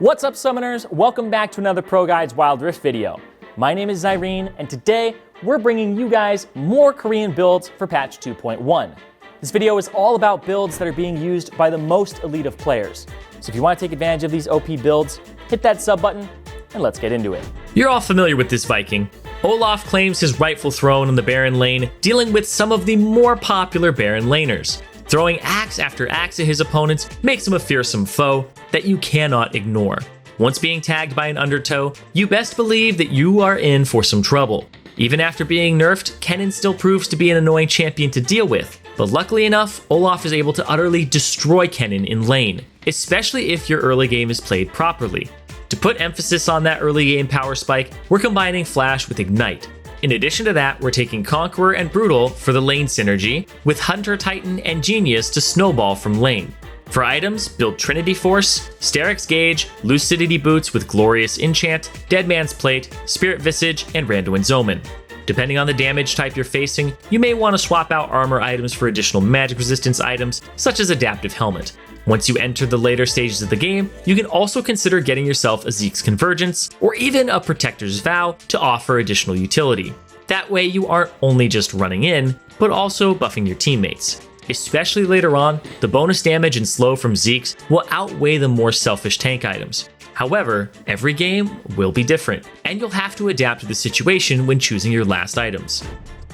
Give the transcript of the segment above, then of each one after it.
What's up, summoners? Welcome back to another ProGuides Wild Rift video. My name is Xayah, and today we're bringing you guys more Korean builds for patch 2.1. This video is all about builds that are being used by the most elite of players. So if you want to take advantage of these OP builds, hit that sub button and let's get into it. You're all familiar with this Viking. Olaf claims his rightful throne in the Baron lane, dealing with some of the more popular Baron laners. Throwing axe after axe at his opponents makes him a fearsome foe that you cannot ignore. Once being tagged by an undertow, you best believe that you are in for some trouble. Even after being nerfed, Kennen still proves to be an annoying champion to deal with, but luckily enough, Olaf is able to utterly destroy Kennen in lane, especially if your early game is played properly. To put emphasis on that early game power spike, we're combining Flash with Ignite. In addition to that, we're taking Conqueror and Brutal for the lane synergy, with Hunter Titan and Genius to snowball from lane. For items, build Trinity Force, Sterix Gauge, Lucidity Boots with Glorious Enchant, Deadman's Plate, Spirit Visage, and Randuin's Omen. Depending on the damage type you're facing, you may want to swap out armor items for additional magic resistance items, such as Adaptive Helmet. Once you enter the later stages of the game, you can also consider getting yourself a Zeke's Convergence, or even a Protector's Vow to offer additional utility. That way you aren't only just running in, but also buffing your teammates. Especially later on, the bonus damage and slow from Zeke's will outweigh the more selfish tank items. However, every game will be different, and you'll have to adapt to the situation when choosing your last items.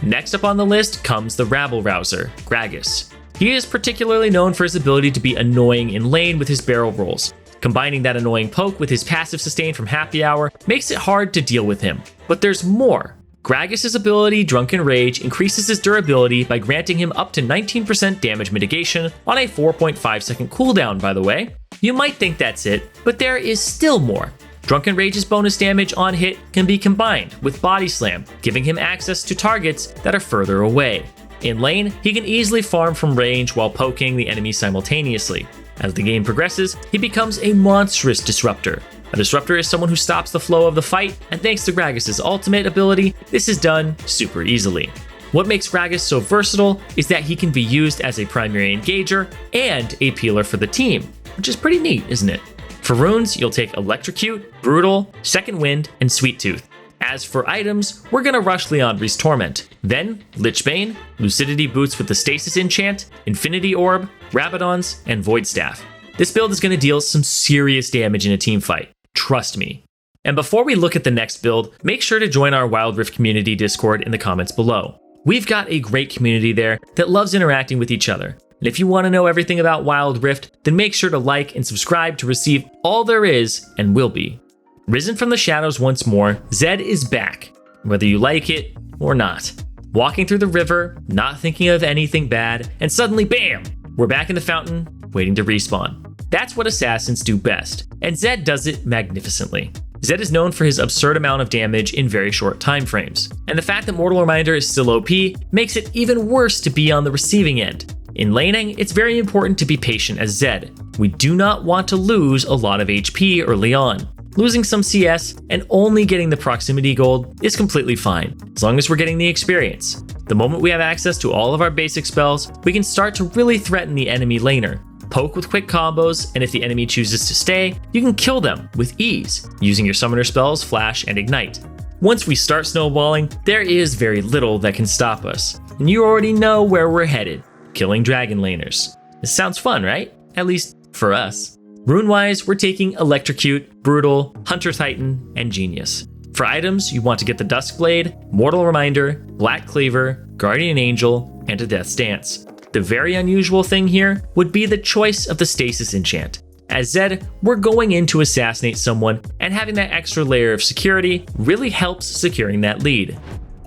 Next up on the list comes the rabble-rouser, Gragas. He is particularly known for his ability to be annoying in lane with his barrel rolls. Combining that annoying poke with his passive sustain from Happy Hour makes it hard to deal with him. But there's more. Gragas' ability, Drunken Rage, increases his durability by granting him up to 19% damage mitigation on a 4.5 second cooldown, by the way. You might think that's it, but there is still more. Drunken Rage's bonus damage on hit can be combined with Body Slam, giving him access to targets that are further away. In lane, he can easily farm from range while poking the enemy simultaneously. As the game progresses, he becomes a monstrous disruptor. A disruptor is someone who stops the flow of the fight, and thanks to Gragas' ultimate ability, this is done super easily. What makes Gragas so versatile is that he can be used as a primary engager and a peeler for the team, which is pretty neat, isn't it? For runes, you'll take Electrocute, Brutal, Second Wind, and Sweet Tooth. As for items, we're gonna rush Liandry's Torment, then Lichbane, Lucidity Boots with the Stasis Enchant, Infinity Orb, Rabadons, and Void Staff. This build is gonna deal some serious damage in a team fight, trust me. And before we look at the next build, make sure to join our Wild Rift community Discord in the comments below. We've got a great community there that loves interacting with each other. And if you want to know everything about Wild Rift, then make sure to like and subscribe to receive all there is and will be. Risen from the shadows once more, Zed is back, whether you like it or not. Walking through the river, not thinking of anything bad, and suddenly bam! We're back in the fountain, waiting to respawn. That's what assassins do best, and Zed does it magnificently. Zed is known for his absurd amount of damage in very short time frames, and the fact that Mortal Reminder is still OP makes it even worse to be on the receiving end. In laning, it's very important to be patient as Zed. We do not want to lose a lot of HP early on. Losing some CS and only getting the proximity gold is completely fine, as long as we're getting the experience. The moment we have access to all of our basic spells, we can start to really threaten the enemy laner. Poke with quick combos, and if the enemy chooses to stay, you can kill them with ease, using your summoner spells, Flash, and Ignite. Once we start snowballing, there is very little that can stop us, and you already know where we're headed, killing dragon laners. This sounds fun, right? At least for us. Rune-wise, we're taking Electrocute, Brutal, Hunter Titan, and Genius. For items, you want to get the Duskblade, Mortal Reminder, Black Cleaver, Guardian Angel, and a Death's Dance. The very unusual thing here would be the choice of the Stasis Enchant. As Zed, we're going in to assassinate someone, and having that extra layer of security really helps securing that lead.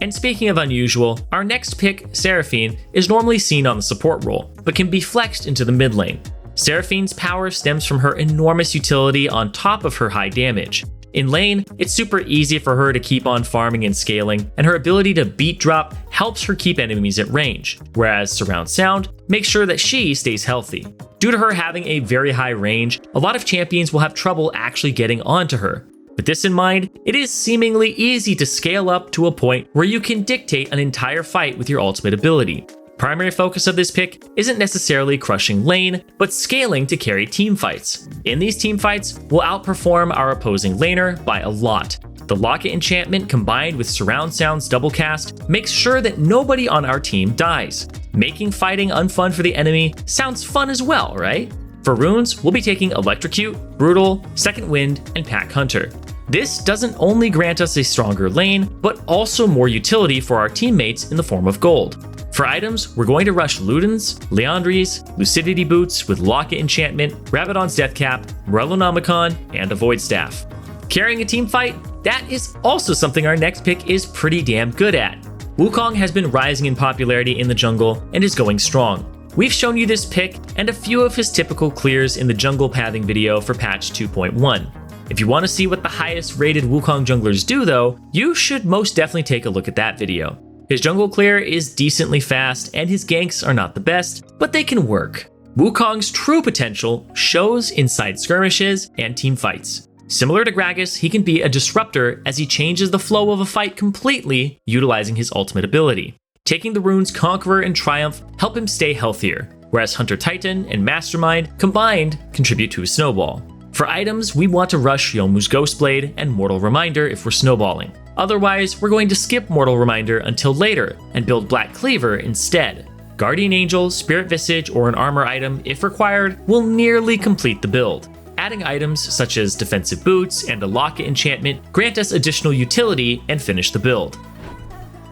And speaking of unusual, our next pick, Seraphine, is normally seen on the support role, but can be flexed into the mid lane. Seraphine's power stems from her enormous utility on top of her high damage. In lane, it's super easy for her to keep on farming and scaling, and her ability to beat drop helps her keep enemies at range, whereas Surround Sound makes sure that she stays healthy. Due to her having a very high range, a lot of champions will have trouble actually getting onto her. With this in mind, it is seemingly easy to scale up to a point where you can dictate an entire fight with your ultimate ability. Primary focus of this pick isn't necessarily crushing lane, but scaling to carry team fights. In these team fights, we'll outperform our opposing laner by a lot. The Locket enchantment combined with Surround Sound's double cast makes sure that nobody on our team dies. Making fighting unfun for the enemy sounds fun as well, right? For runes, we'll be taking Electrocute, Brutal, Second Wind, and Pack Hunter. This doesn't only grant us a stronger lane, but also more utility for our teammates in the form of gold. For items, we're going to rush Ludens, Leandries, Lucidity Boots with Locket enchantment, Rabadon's Death Cap, Morellonomicon, and a Void Staff. Carrying a team fight, that is also something our next pick is pretty damn good at. Wukong has been rising in popularity in the jungle and is going strong. We've shown you this pick and a few of his typical clears in the jungle pathing video for patch 2.1. If you want to see what the highest rated Wukong junglers do though, you should most definitely take a look at that video. His jungle clear is decently fast and his ganks are not the best, but they can work. Wukong's true potential shows inside skirmishes and team fights. Similar to Gragas, he can be a disruptor as he changes the flow of a fight completely, utilizing his ultimate ability. Taking the runes Conqueror and Triumph help him stay healthier, whereas Hunter Titan and Mastermind combined contribute to his snowball. For items, we want to rush Yomu's Ghostblade and Mortal Reminder if we're snowballing. Otherwise, we're going to skip Mortal Reminder until later and build Black Cleaver instead. Guardian Angel, Spirit Visage, or an armor item, if required, will nearly complete the build. Adding items such as defensive boots and a Locket enchantment grant us additional utility and finish the build.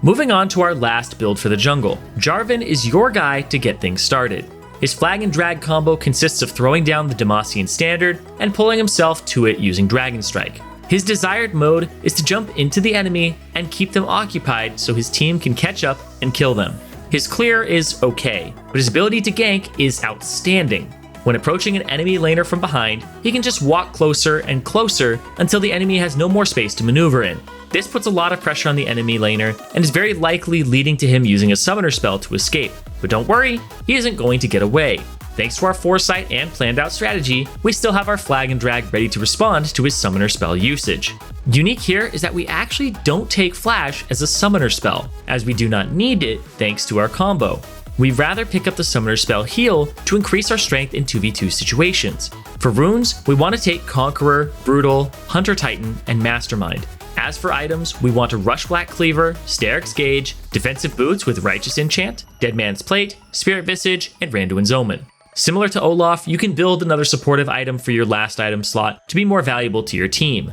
Moving on to our last build for the jungle, Jarvan is your guy to get things started. His flag and drag combo consists of throwing down the Demacian standard and pulling himself to it using Dragon Strike. His desired mode is to jump into the enemy and keep them occupied so his team can catch up and kill them. His clear is okay, but his ability to gank is outstanding. When approaching an enemy laner from behind, he can just walk closer and closer until the enemy has no more space to maneuver in. This puts a lot of pressure on the enemy laner and is very likely leading to him using a summoner spell to escape. But don't worry, he isn't going to get away. Thanks to our foresight and planned out strategy, we still have our flag and drag ready to respond to his summoner spell usage. Unique here is that we actually don't take flash as a summoner spell, as we do not need it thanks to our combo. We'd rather pick up the summoner spell heal to increase our strength in 2v2 situations. For runes, we want to take Conqueror, Brutal, Hunter Titan, and Mastermind. As for items, we want to rush Black Cleaver, Steric's Gauge, defensive boots with Righteous Enchant, Dead Man's Plate, Spirit Visage, and Randuin's Omen. Similar to Olaf, you can build another supportive item for your last item slot to be more valuable to your team.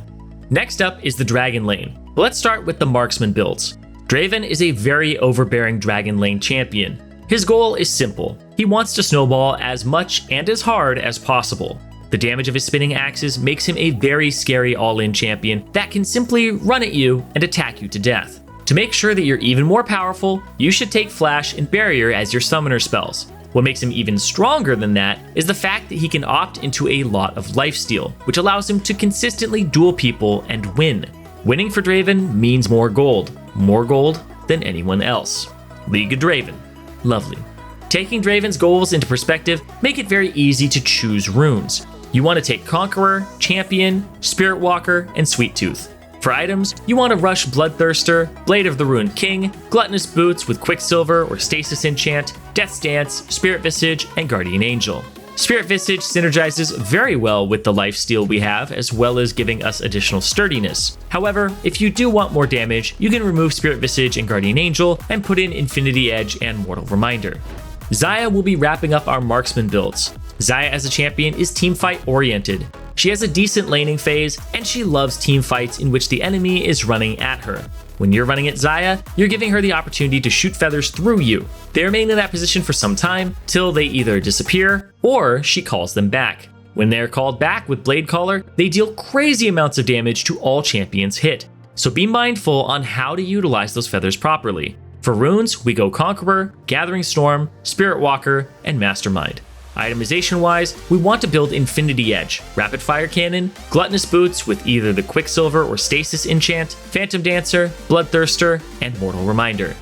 Next up is the Dragon Lane. But let's start with the Marksman builds. Draven is a very overbearing Dragon Lane champion. His goal is simple. He wants to snowball as much and as hard as possible. The damage of his spinning axes makes him a very scary all-in champion that can simply run at you and attack you to death. To make sure that you're even more powerful, you should take Flash and Barrier as your summoner spells. What makes him even stronger than that is the fact that he can opt into a lot of lifesteal, which allows him to consistently duel people and win. Winning for Draven means more gold than anyone else. League of Draven. Lovely. Taking Draven's goals into perspective make it very easy to choose runes. You want to take Conqueror, Champion, Spirit Walker, and Sweet Tooth. For items, you want to rush Bloodthirster, Blade of the Ruined King, Gluttonous Boots with Quicksilver or Stasis Enchant, Death's Dance, Spirit Visage, and Guardian Angel. Spirit Visage synergizes very well with the lifesteal we have, as well as giving us additional sturdiness. However, if you do want more damage, you can remove Spirit Visage and Guardian Angel and put in Infinity Edge and Mortal Reminder. Xayah will be wrapping up our marksman builds. Xayah as a champion is teamfight oriented. She has a decent laning phase, and she loves team fights in which the enemy is running at her. When you're running at Xayah, you're giving her the opportunity to shoot feathers through you. They remain in that position for some time, till they either disappear, or she calls them back. When they're called back with Blade Caller, they deal crazy amounts of damage to all champions hit. So be mindful on how to utilize those feathers properly. For runes, we go Conqueror, Gathering Storm, Spirit Walker, and Mastermind. Itemization-wise, we want to build Infinity Edge, Rapid Fire Cannon, Gluttonous Boots with either the Quicksilver or Stasis Enchant, Phantom Dancer, Bloodthirster, and Mortal Reminder.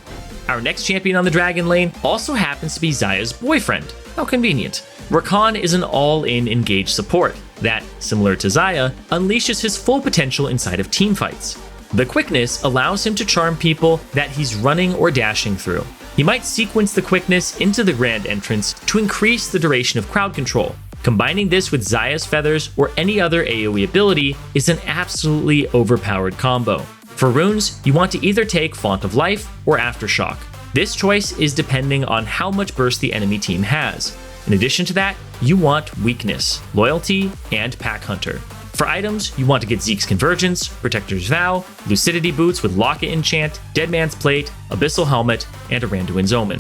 Our next champion on the Dragon Lane also happens to be Xayah's boyfriend. How convenient. Rakan is an all-in engaged support that, similar to Xayah, unleashes his full potential inside of teamfights. The quickness allows him to charm people that he's running or dashing through. He might sequence the quickness into the grand entrance to increase the duration of crowd control. Combining this with Xayah's feathers or any other AoE ability is an absolutely overpowered combo. For runes, you want to either take Font of Life or Aftershock. This choice is depending on how much burst the enemy team has. In addition to that, you want Weakness, Loyalty, and Pack Hunter. For items, you want to get Zeke's Convergence, Protector's Vow, Lucidity Boots with Locket Enchant, Dead Man's Plate, Abyssal Helmet, and a Randuin's Omen.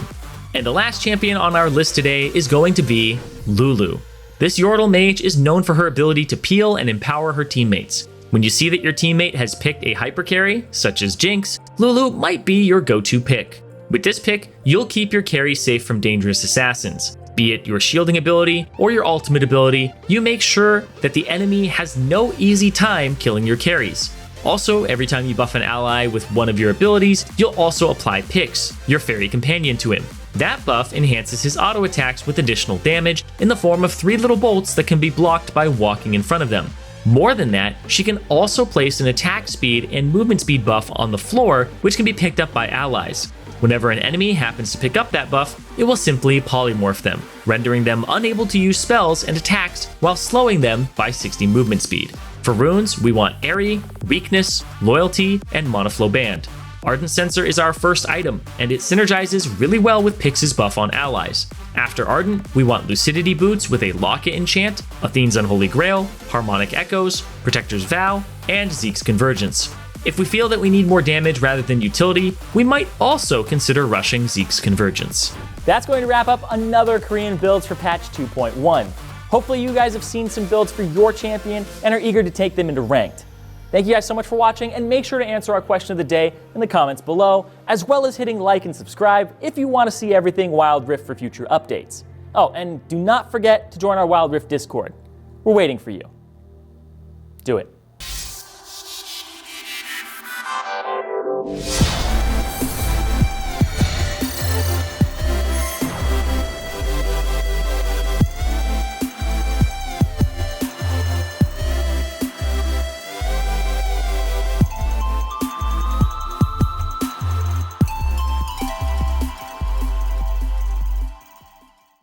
And the last champion on our list today is going to be Lulu. This Yordle mage is known for her ability to peel and empower her teammates. When you see that your teammate has picked a hyper carry, such as Jinx, Lulu might be your go-to pick. With this pick, you'll keep your carry safe from dangerous assassins. Be it your shielding ability or your ultimate ability, you make sure that the enemy has no easy time killing your carries. Also, every time you buff an ally with one of your abilities, you'll also apply Pix, your fairy companion, to him. That buff enhances his auto attacks with additional damage in the form of 3 little bolts that can be blocked by walking in front of them. More than that, she can also place an attack speed and movement speed buff on the floor, which can be picked up by allies. Whenever an enemy happens to pick up that buff, it will simply polymorph them, rendering them unable to use spells and attacks while slowing them by 60 movement speed. For runes, we want Airy, Weakness, Loyalty, and Monoflow Band. Ardent Sensor is our first item, and it synergizes really well with Pix's buff on allies. After Ardent, we want Lucidity Boots with a Locket Enchant, Athene's Unholy Grail, Harmonic Echoes, Protector's Vow, and Zeke's Convergence. If we feel that we need more damage rather than utility, we might also consider rushing Zeke's Convergence. That's going to wrap up another Korean builds for patch 2.1. Hopefully you guys have seen some builds for your champion and are eager to take them into ranked. Thank you guys so much for watching, and make sure to answer our question of the day in the comments below, as well as hitting like and subscribe if you want to see everything Wild Rift for future updates. Oh, and do not forget to join our Wild Rift Discord. We're waiting for you. Do it.